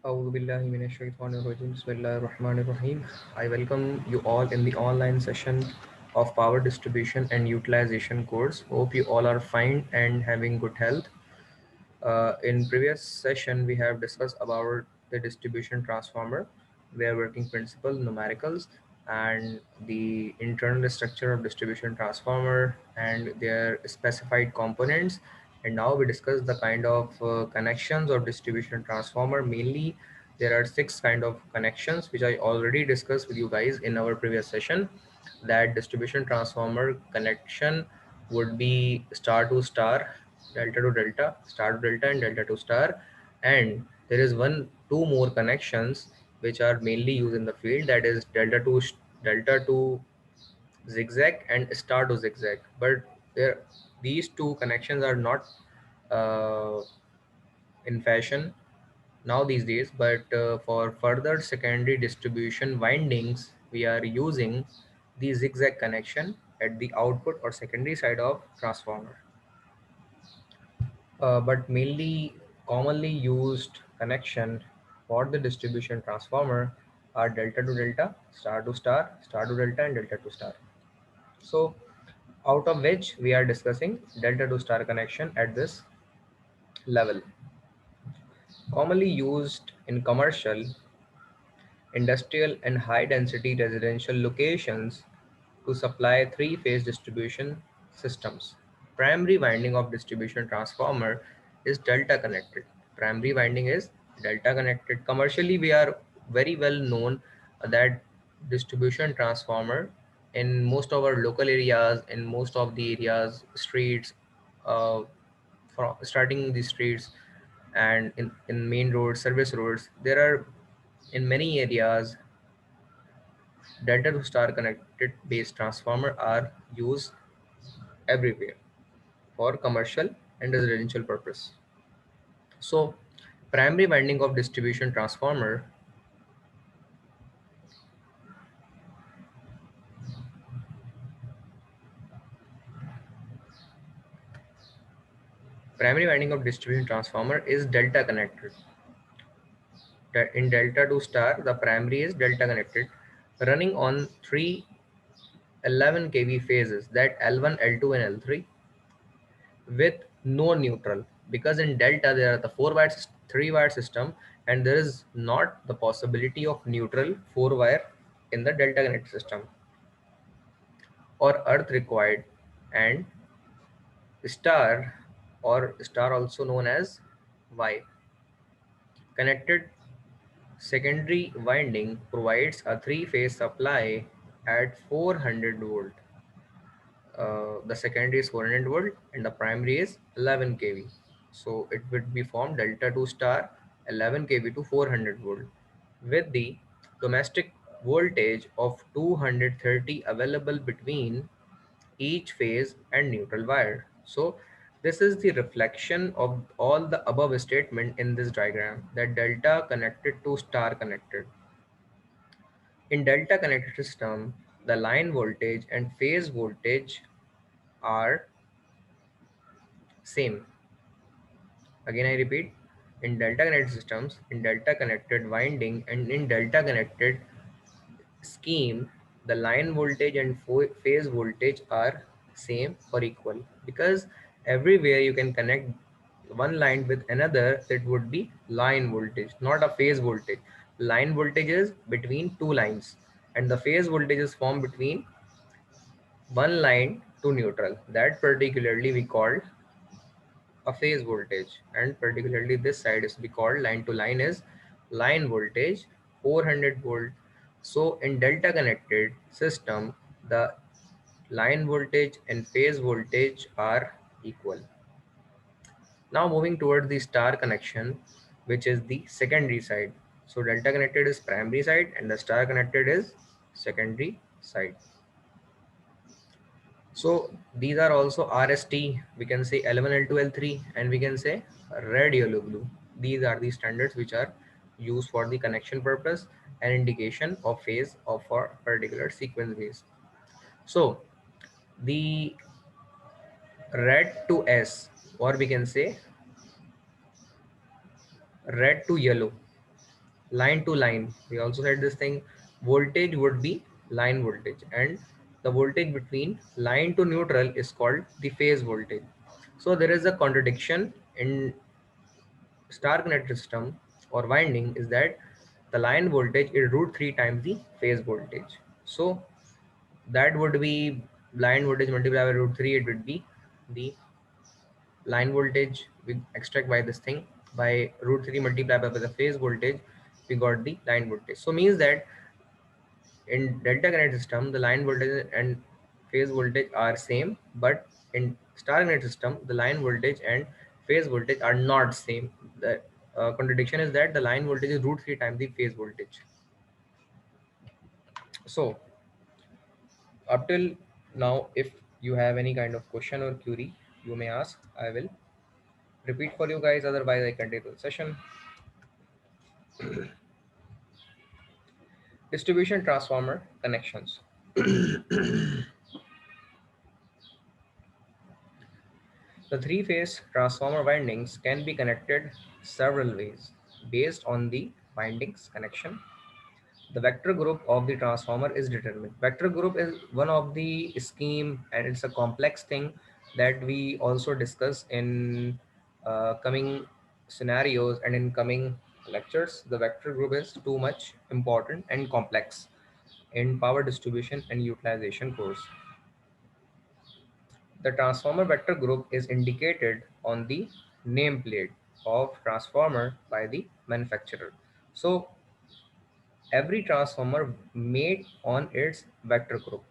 أعوذ بالله من الشيطان الرجيم. بسم الله الرحمن الرحيم. I welcome you all in the online session of power distribution and utilization course. Hope you all are fine and having good health. In previous session, we have discussed about the distribution transformer, their working principle, numericals, and the internal structure of distribution transformer and their specified components. And now we discuss the kind of connections of distribution transformer. Mainly, there are six kind of connections which I already discussed with you guys in our previous session. That distribution transformer connection would be star to star, delta to delta, star to delta, and delta to star. And there is two more connections which are mainly used in the field, that is delta to zigzag and star to zigzag. But there these two connections are not uh, in fashion now these days, but for further secondary distribution windings we are using the zigzag connection at the output or secondary side of transformer. But mainly commonly used connection for the distribution transformer are delta to delta, star to delta, and delta to star. So out of which we are discussing delta to star connection at this level. Commonly used in commercial, industrial, and high density residential locations to supply three-phase distribution systems. Primary winding of distribution transformer is delta connected. Primary winding is delta connected. Commercially, we are very well known that distribution transformer in most of our local areas, in most of the areas, streets, uh, from starting the streets and in main roads, service roads, there are in many areas delta to star connected base transformer are used everywhere for commercial and residential purpose. So primary winding of distribution transformer, primary winding of distribution transformer is delta connected. That in delta to star, the primary is delta connected, running on three 11 kV phases, that L1, L2, and L3, with no neutral, because in delta there are the 3 wire system, and there is not the possibility of neutral 4 wire in the delta connected system or earth required. And star, or star also known as Y connected secondary winding, provides a three-phase supply at 400 volt. The secondary is 400 volt and the primary is 11 kV. So it would be formed delta to star 11 kV to 400 volt with the domestic voltage of 230 available between each phase and neutral wire. So this is the reflection of all the above statement in this diagram, that delta connected to star connected. In delta connected system, the line voltage and phase voltage are same. Again, I repeat, in delta connected systems, in delta connected winding, and in delta connected scheme, the line voltage and phase voltage are same or equal, because everywhere you can connect one line with another, that would be line voltage, not a phase voltage. Line voltage is between two lines, and the phase voltage is formed between one line to neutral. That particularly we call a phase voltage, and particularly this side is be called line to line is line voltage 400 volt. So in delta connected system, the line voltage and phase voltage are equal. Now moving towards the star connection, which is the secondary side. So delta connected is primary side and the star connected is secondary side. So these are also RST, we can say L1, L2, L3, and we can say red, yellow, blue. These are the standards which are used for the connection purpose and indication of phase of a particular sequence base. So the red to S, or we can say red to yellow. line to line. We also said this thing, voltage would be line voltage, and the voltage between line to neutral is called the phase voltage. So there is a contradiction in star connected system or winding, is that the line voltage is root 3 times the phase voltage. So that would be line voltage multiplied by root 3, it would be the line voltage we extract by this thing, by root 3 multiplied by the phase voltage, we got the line voltage. So means that in delta connected system the line voltage and phase voltage are same, but in star connected system the line voltage and phase voltage are not same. The contradiction is that the line voltage is root 3 times the phase voltage. So up till now, if you have any kind of question or query, you may ask. I will repeat for you guys, otherwise I continue the session. Distribution transformer connections. The three-phase transformer windings can be connected several ways based on the windings connection. The vector group of the transformer is determined. Vector group is one of the scheme, and it's a complex thing that we also discuss in coming scenarios and in coming lectures. The vector group is too much important and complex in power distribution and utilization course. The transformer vector group is indicated on the nameplate of transformer by the manufacturer. So every transformer made on its vector group,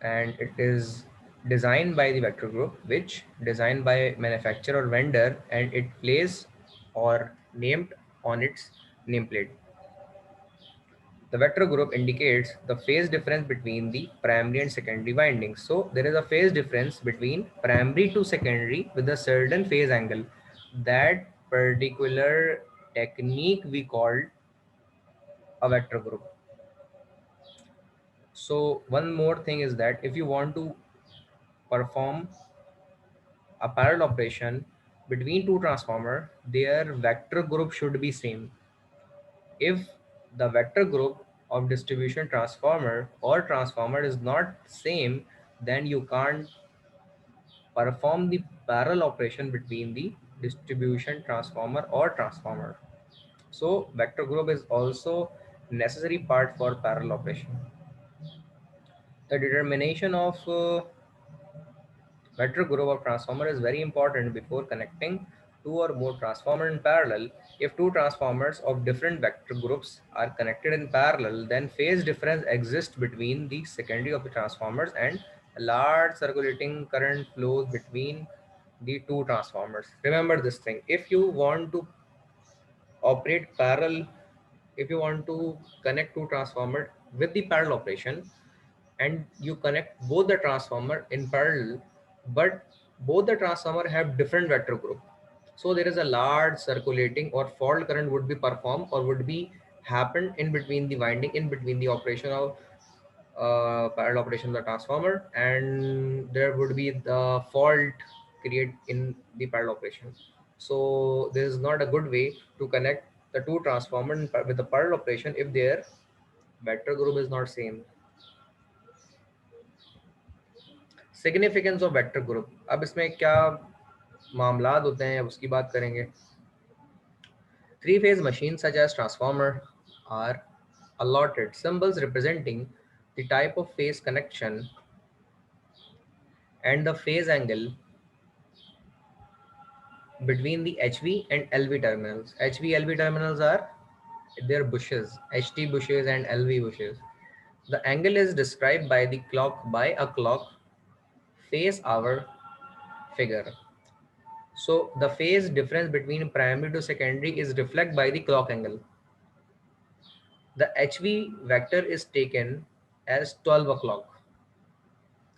and it is designed by the vector group, which designed by manufacturer or vendor, and it placed or named on its nameplate. The vector group indicates the phase difference between the primary and secondary windings. So there is a phase difference between primary to secondary with a certain phase angle. That particular technique we called a vector group. So one more thing is that if you want to perform a parallel operation between two transformer, their vector group should be same. If the vector group of distribution transformer or transformer is not same, then you can't perform the parallel operation between the distribution transformer or transformer. So vector group is also necessary part for parallel operation. The determination of vector group of transformer is very important before connecting two or more transformers in parallel. If two transformers of different vector groups are connected in parallel, then phase difference exists between the secondary of the transformers, and a large circulating current flows between the two transformers. Remember this thing. If you want to operate parallel, if you want to connect two transformers with the parallel operation, and you connect both the transformer in parallel, but both the transformer have different vector group, so there is a large circulating or fault current would be performed or would be happen in between the winding, in between the operation of parallel operation of the transformer, and there would be the fault create in the parallel operation. So this is not a good way to connect the two transformers with the parallel operation if their vector group is not same. Significance of vector group, अब इसमें क्या मामलात होते हैं उसकी बात करेंगे. Three phase machines such as transformer are allotted symbols representing the type of phase connection and the phase angle between the HV and LV terminals. HV LV terminals are their bushes, HT bushes and LV bushes. The angle is described by the clock, by a clock phase hour figure. So the phase difference between primary to secondary is reflected by the clock angle. The HV vector is taken as 12 o'clock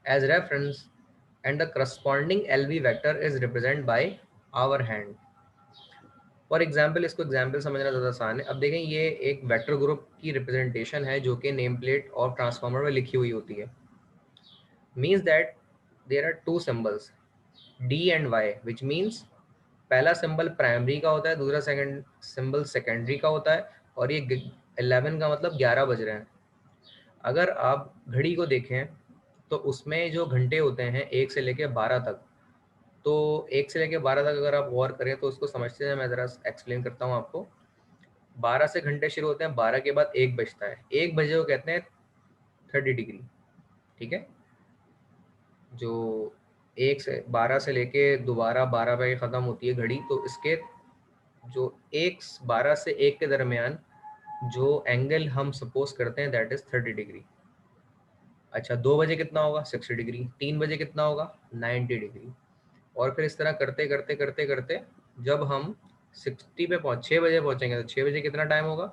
as reference, and the corresponding LV vector is represented by our hand. For example, इसको example समझना ज़्यादा आसान है. अब देखें, ये एक vector group की रिप्रेजेंटेशन है जो कि नेम प्लेट और ट्रांसफार्मर में लिखी हुई होती है. Means that there are two symbols D and Y, which means पहला सिंबल प्राइमरी का होता है, दूसरा सेकंड सिंबल सेकेंडरी का होता है, और ये 11 का मतलब 11 बज रहे हैं। अगर आप घड़ी को देखें तो उसमें जो घंटे होते हैं 1 से लेके 12 तक, तो 1 से लेके 12 तक अगर आप गौर करें तो उसको समझते हैं। मैं ज़रा एक्सप्लेन करता हूँ आपको। 12 से घंटे शुरू होते हैं, 12 के बाद 1 बजता है, 1 बजे को कहते हैं 30 डिग्री। ठीक है, जो 1 से 12 से लेके दोबारा 12 पे ख़त्म होती है घड़ी, तो इसके जो 12 से 1 के दरमियान जो एंगल हम सपोज करते हैं दैट इज़ 30 डिग्री। अच्छा, 2 बजे कितना होगा? 60 डिग्री। 3 बजे कितना होगा? 90 डिग्री। और फिर इस तरह करते करते करते करते जब हम 60 पे 6 बजे पहुंचेंगे तो 6 बजे कितना टाइम होगा?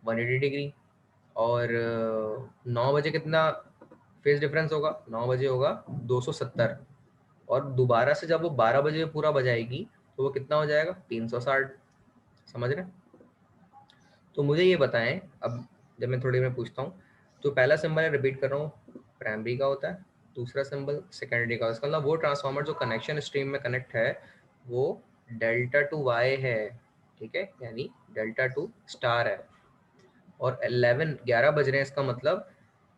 180 डिग्री। और 9 बजे कितना फेज डिफरेंस होगा? 9 बजे होगा 270। और दोबारा से जब वो 12 बजे पूरा बजाएगी तो वो कितना हो जाएगा? 360। समझ रहे हैं? तो मुझे ये बताएं अब, जब मैं थोड़ी में पूछता हूँ, तो पहला सिंबल रिपीट कर रहा हूँ, प्राइमरी का होता है, दूसरा सिंबल सेकेंडरी का। इसका मतलब वो ट्रांसफार्मर जो कनेक्शन स्ट्रीम में कनेक्ट है वो डेल्टा टू वाई है। ठीक है, यानी डेल्टा टू स्टार है। और 11 बज रहे हैं, इसका मतलब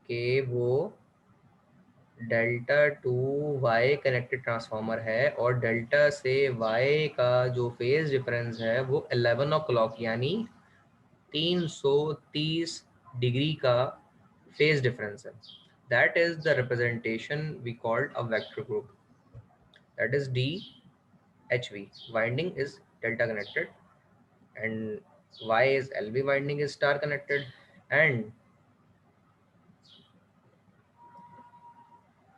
कि वो delta to Y connected transformer है, और डेल्टा से वाई का जो फेज डिफरेंस है वो 11 ओ क्लॉक यानी 330 डिग्री का फेज डिफरेंस है। That is the representation we called a vector group, that is D H V. Winding is delta connected and y is LV winding is star connected, and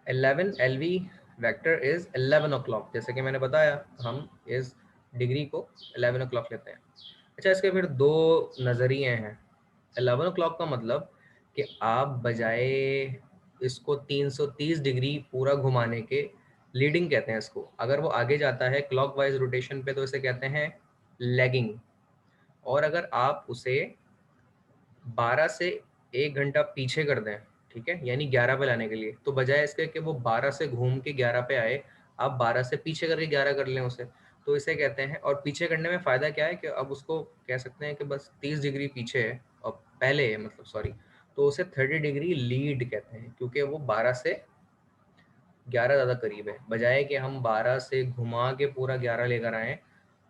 11 LV vector is 11 o'clock। जैसे कि मैंने बताया, हम इस degree को 11 o'clock लेते हैं। अच्छा, इसके फिर दो नज़रिए हैं। 11 o'clock का मतलब कि आप बजाय इसको 330 डिग्री पूरा घुमाने के, लीडिंग कहते हैं इसको। अगर वो आगे जाता है क्लॉकवाइज रोटेशन पे तो इसे कहते हैं लैगिंग। और अगर आप उसे 12 से 1 घंटा पीछे कर दें, ठीक है, यानी 11 पे लाने के लिए, तो बजाय इसके कि वो 12 से घूम के 11 पे आए, आप 12 से पीछे करके 11 कर लें उसे, तो इसे कहते हैं। और पीछे करने में फ़ायदा क्या है कि अब उसको कह सकते हैं कि बस 30 डिग्री पीछे है और पहले है, मतलब सॉरी, तो उसे 30 डिग्री लीड कहते हैं, क्योंकि वो 12 से 11 ज़्यादा करीब है। बजाय कि हम 12 से घुमा के पूरा 11 लेकर आएँ,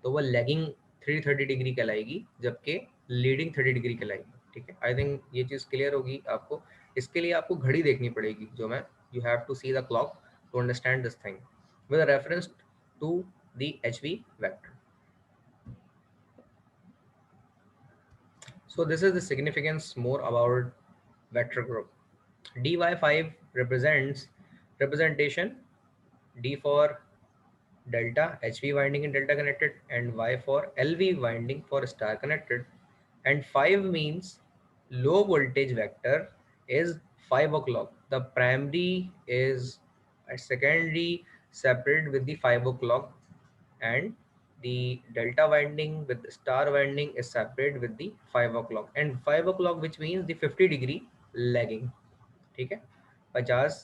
तो वो लैगिंग 330 डिग्री कहलाएगी, जबकि लीडिंग 30 डिग्री कहलाएगी। ठीक है, आई थिंक ये चीज़ क्लियर होगी आपको। इसके लिए आपको घड़ी देखनी पड़ेगी, जो मैं, you have to see the clock to understand this thing with reference to the H V vector. So this is the significance more about vector group. dy5 represents representation, d for delta HV winding in delta connected, and Y for LV winding for star connected. And 5 means low voltage vector is 5 o'clock. The primary is a secondary separated with the 5 o'clock, and the delta winding with the star winding is separated with the 5 o'clock. And 5 o'clock, which means the 50 degree lagging. ठीक है, 50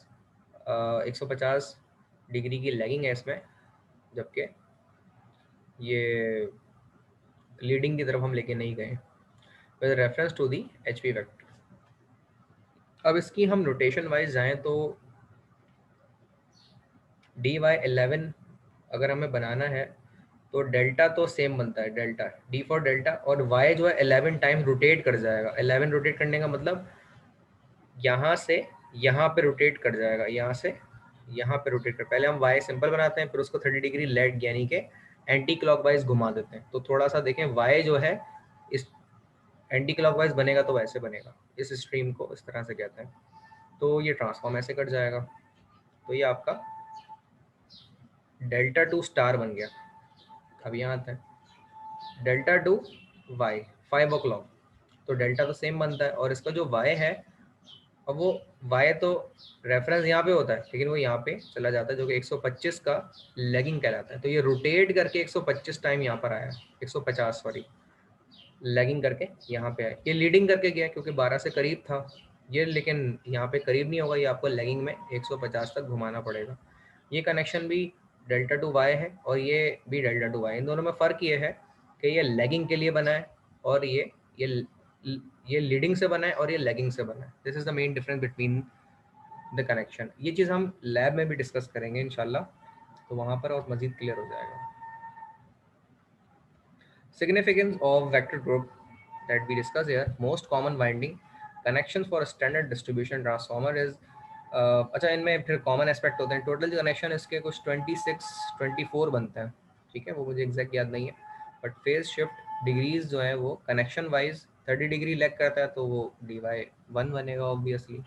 150 degree की lagging है इसमें, जबकि ये leading की तरफ हम लेके नहीं गए with reference to the H P vector. अब इसकी हम रोटेशन वाइज जाएं तो डी वाई 11 अगर हमें बनाना है तो डेल्टा तो सेम बनता है, डेल्टा डी फॉर डेल्टा, और वाई जो है 11 टाइम रोटेट कर जाएगा। 11 रोटेट करने का मतलब यहाँ से यहाँ पे रोटेट कर जाएगा, यहाँ से यहाँ पे रोटेट कर। पहले हम वाई सिंपल बनाते हैं, फिर उसको 30 डिग्री लेट यानी कि एंटी क्लॉकवाइज घुमा देते हैं। तो थोड़ा सा देखें, वाई जो है इस एंटी क्लॉकवाइज बनेगा तो वैसे बनेगा, इस स्ट्रीम को इस तरह से कहते हैं। तो ये ट्रांसफॉर्म ऐसे कट जाएगा, तो ये आपका डेल्टा टू स्टार बन गया। अब यहाँ आता है डेल्टा टू वाई 5 o'clock, तो डेल्टा तो सेम बनता है, और इसका जो वाई है, अब वो वाई तो रेफरेंस यहाँ पे होता है, लेकिन वो यहाँ पे चला जाता है, जो कि 125 का लेगिंग कहलाता है। तो ये रोटेट करके 125 टाइम यहाँ पर आया, 150 सॉरी, लैगिंग करके यहाँ पे आए। ये लीडिंग करके गया क्योंकि 12 से करीब था ये, लेकिन यहाँ पे करीब नहीं होगा, ये आपको लैगिंग में 150 तक घुमाना पड़ेगा। ये कनेक्शन भी डेल्टा टू वाई है और ये भी डेल्टा टू वाई। इन दोनों में फ़र्क ये है कि ये लैगिंग के लिए बना है और ये लीडिंग से बना है और ये लैगिंग से बना है। This is the main difference between the connection. ये चीज़ हम लैब में भी डिस्कस करेंगे इंशाल्लाह, तो वहाँ पर और मज़ीद क्लियर हो जाएगा। Significance of vector group that we discuss here. Most common winding connections for a standard distribution transformer is अच्छा, इनमें फिर कॉमन एस्पेक्ट होते हैं। टोटल जो कनेक्शन इसके कुछ 26 24 बनते हैं, ठीक है, वो मुझे एग्जैक्ट याद नहीं है। बट फेज शिफ्ट डिग्रीज जो है वो कनेक्शन वाइज 30 डिग्री लैग करता है तो वो डी वाई वन बनेगा ऑब्वियसली।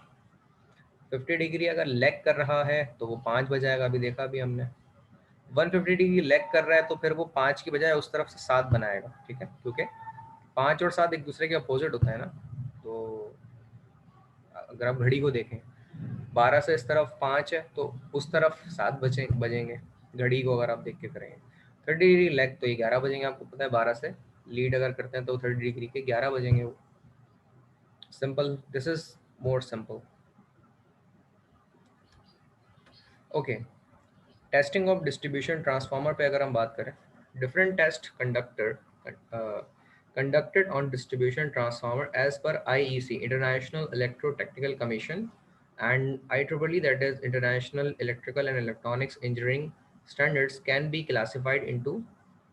50 डिग्री अगर लैग कर रहा है तो वो 5 बजाएगा, अभी देखा भी हमने। 150 डिग्री लैग कर रहा है तो फिर वो 5 की बजाय उस तरफ से 7 बनाएगा, ठीक है, क्योंकि 5 और 7 एक दूसरे के अपोजिट होता है ना। तो अगर आप घड़ी को देखें, 12 से इस तरफ 5 है तो उस तरफ 7 बजेंगे घड़ी को अगर आप देख के करेंगे। 30 डिग्री लैग तो ये 11 बजेंगे, आपको पता है 12 से लीड अगर करते हैं तो 30 डिग्री के 11 बजेंगे वो। Simple, this is more simple. Okay, testing of distribution transformer पे अगर हम बात करें, different test conducted on distribution transformer as per IEC, International Electrotechnical Commission, and IEEE, that is International Electrical and Electronics Engineering Standards, can be classified into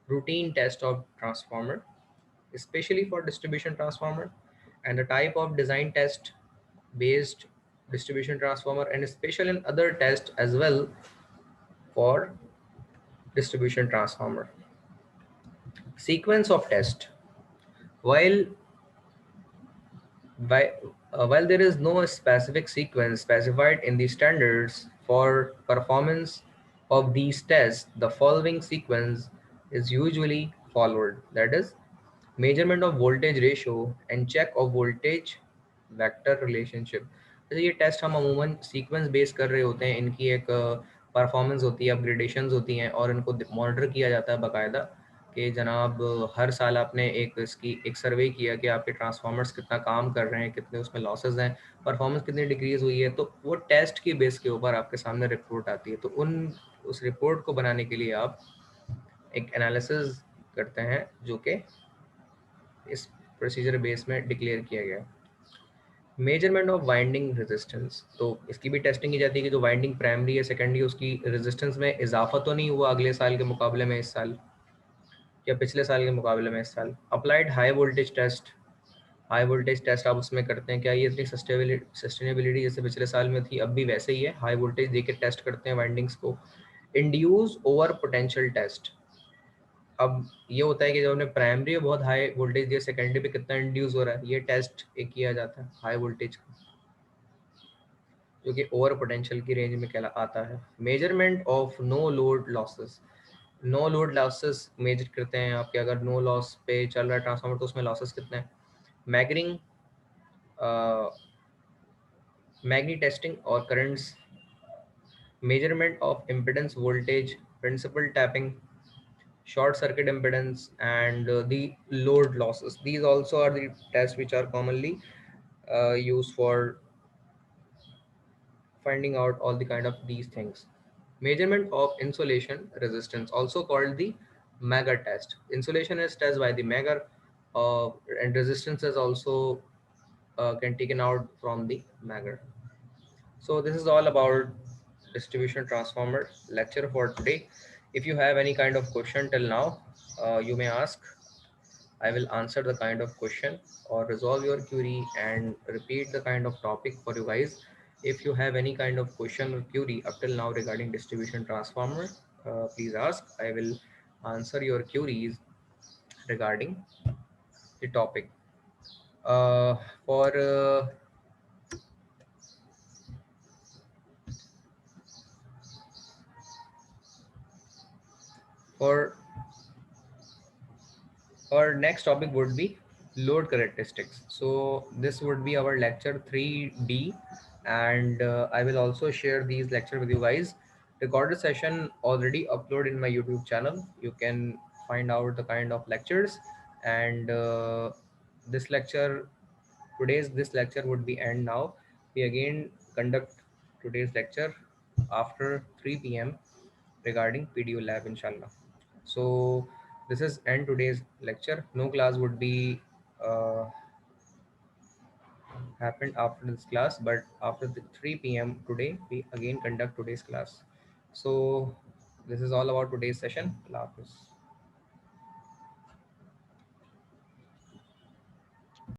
routine test of transformer, especially for distribution transformer, and the type of design test based distribution transformer, and special and other tests as well for distribution transformer. Sequence of test. While while there is no specific sequence specified in the standards for performance of these tests, the following sequence is usually followed. That is, measurement of voltage ratio and check of voltage vector relationship. जैसे ये test हम अमूमन sequence base कर रहे होते हैं, इनकी एक परफॉर्मेंस होती है, अपग्रेडेशंस होती हैं और इनको मॉनिटर किया जाता है बाकायदा कि जनाब हर साल आपने एक इसकी एक सर्वे किया कि आपके ट्रांसफार्मर्स कितना काम कर रहे हैं, कितने उसमें लॉसेस हैं, परफॉर्मेंस कितनी डिक्रीज हुई है, तो वो टेस्ट की बेस के ऊपर आपके सामने रिपोर्ट आती है। तो उस रिपोर्ट को बनाने के लिए आप एक एनालिसिस करते हैं जो कि इस प्रोसीजर बेस में डिक्लेयर किया गया। मेजरमेंट ऑफ वाइंडिंग रेजिस्टेंस, तो इसकी भी टेस्टिंग की जाती है कि जो वाइंडिंग प्राइमरी है सेकेंडरी उसकी रेजिस्टेंस में इजाफा तो नहीं हुआ अगले साल के मुकाबले में इस साल, या पिछले साल के मुकाबले में इस साल। Applied high voltage test, high voltage test आप उसमें करते हैं क्या ये इतनी सस्टेनेबिलिटी जैसे पिछले साल में थी अब भी वैसे ही है, हाई वोल्टेज देके टेस्ट करते हैं वाइंडिंग्स को। इंड्यूस ओवर पोटेंशियल टेस्ट, अब ये होता है कि जब हमने प्राइमरी में बहुत हाई वोल्टेज दिया, सेकेंडरी पे कितना इंड्यूस हो रहा है, ये टेस्ट एक किया जाता है हाई वोल्टेज का, जो कि ओवर पोटेंशियल की रेंज में कहला आता है। Measurement of no load losses, no load losses measure करते हैं आपके, अगर नो लॉस पे चल रहा है ट्रांसफार्मर तो उसमें लॉसेस कितने हैं। मैगरिंग, मैगनी टेस्टिंग और currents, measurement of impedance voltage, principal tapping, short circuit impedance, and the load losses. These also are the tests which are commonly used for finding out all the kind of these things. Measurement of insulation resistance, also called the Mager test. Insulation is tested by the Mager, and resistance is also can taken out from the Mager. So this is all about distribution transformer lecture for today. If you have any kind of question till now, you may ask. I will answer the kind of question or resolve your query and repeat the kind of topic for you guys. If you have any kind of question or query up till now regarding distribution transformer, please ask. I will answer your queries regarding the topic. Uh, for for our next topic would be load characteristics. So this would be our lecture 3D, and I will also share these lecture with you guys. Recorded session already uploaded in my YouTube channel. You can find out the kind of lectures, and this lecture this lecture would be end now. We again conduct today's lecture after 3 p.m. regarding PDO lab, inshallah. So this is end today's lecture. No class would be happened after this class, but after the 3 p.m. today we again conduct today's class. So this is all about today's session. Allah Hafiz.